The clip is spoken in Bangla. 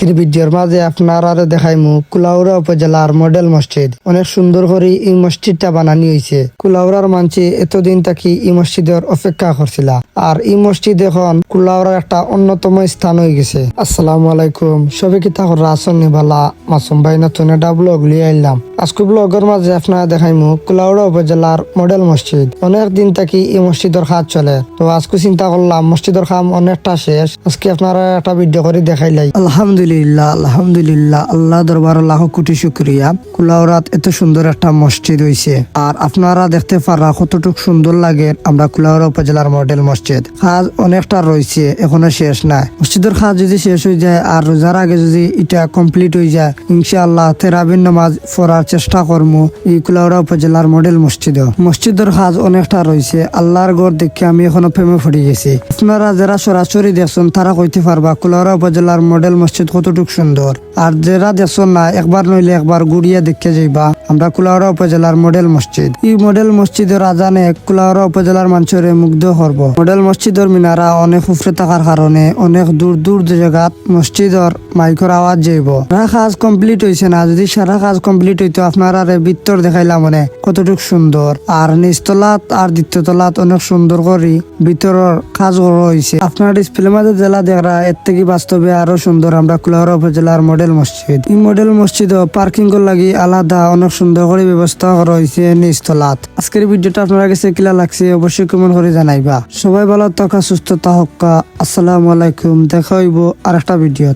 আজকের ভিডিওর মাঝে আপনারা দেখাইমু কুলাউড়া উপজেলার মডেল মসজিদ। অনেক সুন্দর করে এই মসজিদটা বানানি হয়েছে। কুলাউড়ার মানছে এতদিন থাকি এই মসজিদের অপেক্ষা করছিল, আর এই মসজিদ এখন কুলাউড়ার একটা অন্যতম স্থান হয়ে গেছে। আসসালামু আলাইকুম, সবে কি তাহর রাসন নিবালা মাসুম ভাই নতুন একটা ব্লগ লিয়ে আইলাম। আজকে ব্লগের মাঝে আপনারা দেখাইমু কুলাউড়া উপজেলার মডেল মসজিদ। অনেক দিন থাকি এই মসজিদের কাজ চলে, তো আজকে চিন্তা করলাম মসজিদের কাম অনেকটা শেষ, আজকে আপনারা একটা ভিডিও করে দেখাইলাই। আলহামদুলিল্লাহ আলহামদুলিল্লাহ, আল্লাহ দরবার লাখ কোটি শুকরিয়া। কুলাউড়াত এত সুন্দর একটা মসজিদ হয়েছে, আর আপনারা দেখতে পারা কতটুকু সুন্দর লাগে। আমরা কুলাউড়া উপজেলার মডেল মসজিদ কাজ অনেকটা রয়েছে, এখনো শেষ নাই। মসজিদের কাজ যদি শেষ হয়ে যায় আর রোজার আগে যদি এটা কমপ্লিট হয়ে যায়, ইনশাআল্লাহ তেরাবিন নামাজ পড়ার চেষ্টা করবো এই কুলাউড়া উপজেলার মডেল মসজিদে। মসজিদের কাজ অনেকটা রয়েছে। আল্লাহর ঘর দেখে আমি এখনো প্রেমে পড়ে গেছি। আপনারা যারা সরাসরি দেখছেন তারা কইতে পারবা কুলাউড়া উপজেলার মডেল মসজিদ কতটুকু সুন্দর, আর যারা দেখছেন না একবার নইলে একবার গুড়িয়া দেখে যাইবা আমরা কুলাউড়া উপজেলার মডেল মসজিদ। এই মডেল মসজিদের আজানে কুলাউড়া উপজেলার মানুষের মুগ্ধ করব। মডেল মসজিদের মিনারা অনেক উপরে থাকার কারণে অনেক দূর দূর জায়গাত মসজিদের মাইকের আওয়াজ যাইব। সারা কাজ কমপ্লিট হয়েছে না, যদি সারা কাজ কমপ্লিট হইতো আপনারা ভিতর দেখাইলাম মানে কতটুকু সুন্দর। আর নিচতলাত আর দ্বিতীয় তলাত অনেক সুন্দর করে ভিতরের কাজ হয়েছে। আপনার ডিসপ্লের মাঝে জেলা দেখরা এর থেকে বাস্তবে আরো সুন্দর। আমরা কুলাউড়া উপজেলার মডেল মসজিদ, এই মডেল মসজিদ পার্কিং এর লাগি আলাদা অনেক সুন্দর করে ব্যবস্থা করা হয়েছে নিচতলাত। আজকের ভিডিওটা আপনার কাছে কিলা লাগছে অবশ্যই কমেন্ট করে জানাইবা। সবাই ভালো থাকা, সুস্থ থাকা। আসসালামু আলাইকুম, দেখা হইব আর একটা ভিডিও।